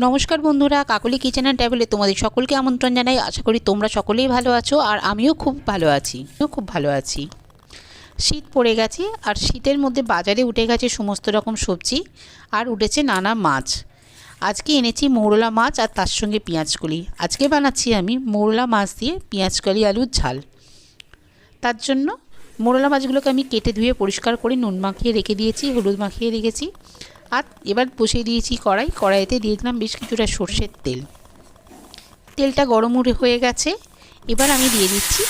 নমস্কার বন্ধুরা, কাকলি kitchen and ট্রাভেলে তোমাদের সকলকে আমন্ত্রণ জানাই। আশা করি তোমরা সকলেই ভালো আছো আর আমিও খুব ভালো আছি। শীত পড়ে গেছে আর শীতের মধ্যে বাজারে উঠে গেছে সমস্ত রকম সবজি আর উঠেছে নানা মাছ। আজকে এনেছি মৌরলা মাছ আর তার সঙ্গে পেঁয়াজকলি। আজকে বানাচ্ছি আমি মৌরলা মাছ দিয়ে পেঁয়াজকলি আলুর ঝাল। তার জন্য মৌরলা মাছগুলোকে আমি কেটে ধুয়ে পরিষ্কার করে নুন মাখিয়ে রেখে দিয়েছি, হলুদ মাখিয়ে রেখেছি। আর এবার বসিয়ে দিয়েছি কড়াইতে দিয়ে দিলাম বেশ কিছুটা সর্ষের তেল। তেলটা গরম হয়ে গেছে। এবার আমি দিয়ে দিচ্ছি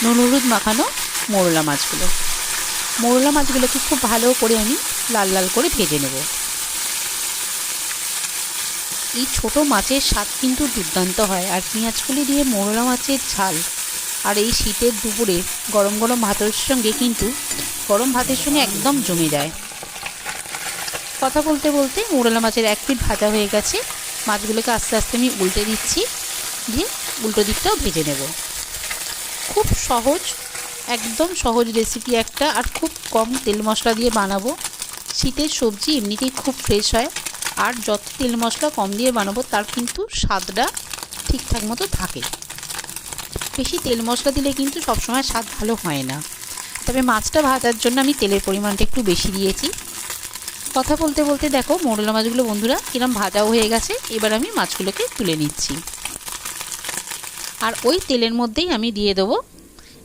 নুন হলুদ মাখানো মৌরলা মাছগুলো। মৌরলা মাছগুলোকে খুব ভালো করে আমি লাল লাল করে ভেজে নেব। এই ছোট মাছের স্বাদ কিন্তু দুর্দান্ত হয়। আর পেঁয়াজকলি দিয়ে মৌরলা মাছের ঝাল আর এই শীতের দুপুরে গরম গরম ভাতের সঙ্গে একদম জমে যায়। কথা বলতে বলতে মৌরলা মাছের এক পিঠ ভাজা হয়ে গেছে। মাছগুলোকে আস্তে আস্তে আমি উল্টে দিচ্ছি, দিয়ে উল্টো দিকটাও ভেজে নেব। খুব সহজ, একদম সহজ রেসিপি একটা, আর খুব কম তেল মশলা দিয়ে বানাবো। শীতের সবজি এমনিতেই খুব ফ্রেশ হয়, আর যত তেল মশলা কম দিয়ে বানাবো তার কিন্তু স্বাদটা ঠিকঠাক মতো থাকে। বেশি তেল মশলা দিলে কিন্তু সবসময় স্বাদ ভালো হয় না। তবে মাছটা ভাজার জন্য আমি তেলের পরিমাণটা একটু বেশি দিয়েছি। কথা বলতে বলতে দেখো মৌরলা মাছগুলো বন্ধুরা কিরম ভাজাও হয়ে গেছে। এবার আমি মাছগুলোকে তুলে নিচ্ছি। আর ওই তেলের মধ্যেই আমি দিয়ে দেবো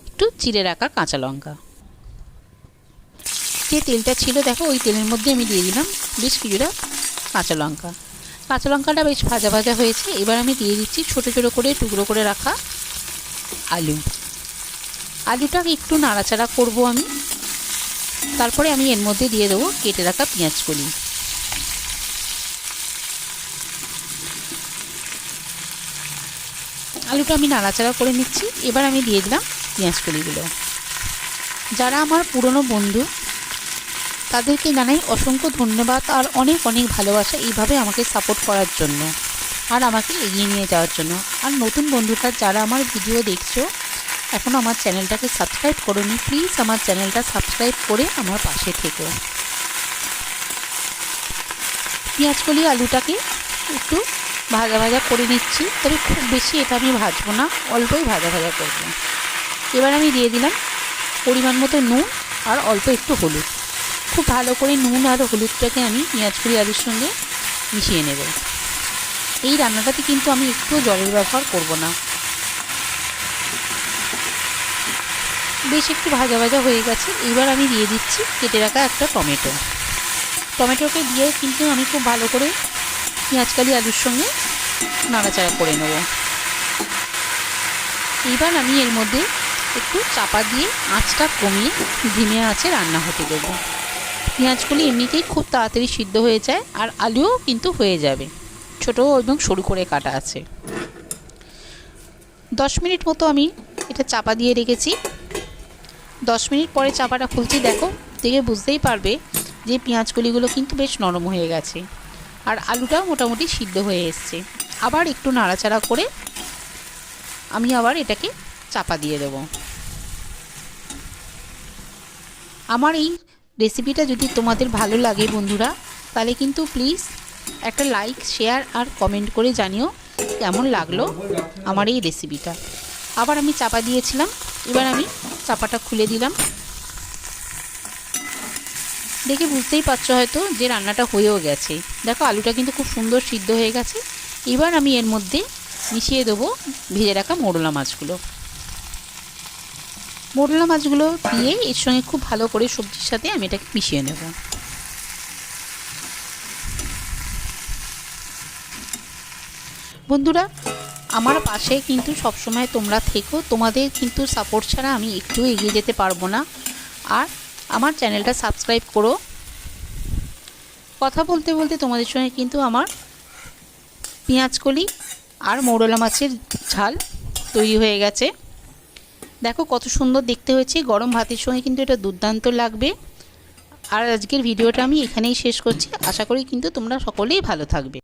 একটু চিড়ে রাখা কাঁচা লঙ্কা। যে তেলটা ছিল দেখো ওই তেলের মধ্যে আমি দিয়ে দিলাম বেশ কিছুটা কাঁচা লঙ্কা। কাঁচা লঙ্কাটা বেশ ভাজা ভাজা হয়েছে। এবার আমি দিয়ে দিচ্ছি ছোটো ছোটো করে টুকরো করে রাখা আলুটাকে একটু নাড়াচাড়া করব আমি। তারপরে আমি এর মধ্যে দিয়ে দেবো কেটে রাখা পেঁয়াজকলি। আলুটা আমি নাড়াচাড়া করে নিচ্ছি। এবার আমি দিয়ে দিলাম পেঁয়াজকলিগুলো। যারা আমার পুরনো বন্ধু তাদেরকে জানাই অসংখ্য ধন্যবাদ আর অনেক অনেক ভালোবাসা এইভাবে আমাকে সাপোর্ট করার জন্য আর আমাকে এগিয়ে নিয়ে যাওয়ার জন্য। আর নতুন বন্ধুরা যারা আমার ভিডিও দেখছো এখনও আমার চ্যানেলটাকে সাবস্ক্রাইব করোনি, প্লিজ আমার চ্যানেলটা সাবস্ক্রাইব করে আমার পাশে থেকো। পেঁয়াজকলি আলুটাকে একটু ভাজা ভাজা করে নিচ্ছি, তবে খুব বেশি এটা আমি ভাজবো না, অল্পই ভাজা ভাজা করব। এবার আমি দিয়ে দিলাম পরিমাণ মতো নুন আর অল্প একটু হলুদ। খুব ভালো করে নুন আর হলুদটাকে আমি পেঁয়াজকলি আলুর সঙ্গে মিশিয়ে নেব। এই রান্নাটাতে কিন্তু আমি একটু জলের ব্যবহার করব না। বেশ একটু ভাজা ভাজা হয়ে গেছে। এবার আমি দিয়ে দিচ্ছি কেটে রাখা একটা টমেটোকে দিয়ে কিন্তু আমি খুব ভালো করে পেঁয়াজকলি আলুর সঙ্গে নাড়াচাড়া করে নেব। এবার আমি এর মধ্যে একটু চাপা দিয়ে আঁচটা কমিয়ে ধিমে আঁচে রান্না হতে দেবো। পেঁয়াজকলি এমনিতেই খুব তাড়াতাড়ি সিদ্ধ হয়ে যায় আর আলুও কিন্তু হয়ে যাবে, ছোটো এবং সরু করে কাটা আছে। 10 মিনিট মতো আমি এটা চাপা দিয়ে রেখেছি। 10 মিনিট পরে চাপাটা খুলছি, দেখে বুঝতেই পারবে যে পেঁয়াজকলিগুলো কিন্তু বেশ নরম হয়ে গেছে আর আলুটাও মোটামুটি সিদ্ধ হয়ে এসছে। আবার একটু নাড়াচাড়া করে আমি আবার এটাকে চাপা দিয়ে দেব। আমার এই রেসিপিটা যদি তোমাদের ভালো লাগে বন্ধুরা, তাহলে কিন্তু প্লিজ একটা লাইক, শেয়ার আর কমেন্ট করে জানিও কেমন লাগলো আমার এই রেসিপিটা। আবার আমি চাপা দিয়েছিলাম, এবার আমি চাপাটা খুলে দিলাম। দেখে বুঝতেই পারছো হয়তো যে রান্নাটা হয়েও গেছে। দেখো আলুটা কিন্তু খুব সুন্দর সিদ্ধ হয়ে গেছে। এবার আমি এর মধ্যে মিশিয়ে দেবো ভেজে রাখা মৌরলা মাছগুলো দিয়ে এর সঙ্গে খুব ভালো করে সবজির সাথে আমি এটাকে মিশিয়ে নেব। বন্ধুরা আমার পাশে কিন্তু সবসময় তোমরা থেকো, তোমাদের কিন্তু সাপোর্ট ছাড়া আমি একটু এগিয়ে যেতে পারবো না। আর আমার চ্যানেলটা সাবস্ক্রাইব করো। কথা বলতে বলতে তোমাদের সঙ্গে কিন্তু আমার পেঁয়াজকলি আর মৌরলা মাছের ঝাল তৈরি হয়ে গেছে। দেখো কত সুন্দর দেখতে হয়েছে, গরম ভাতের সঙ্গে কিন্তু এটা দুর্দান্ত লাগবে। আর আজকের ভিডিওটা আমি এখানেই শেষ করছি। আশা করি কিন্তু তোমরা সকলেই ভালো থাকবে।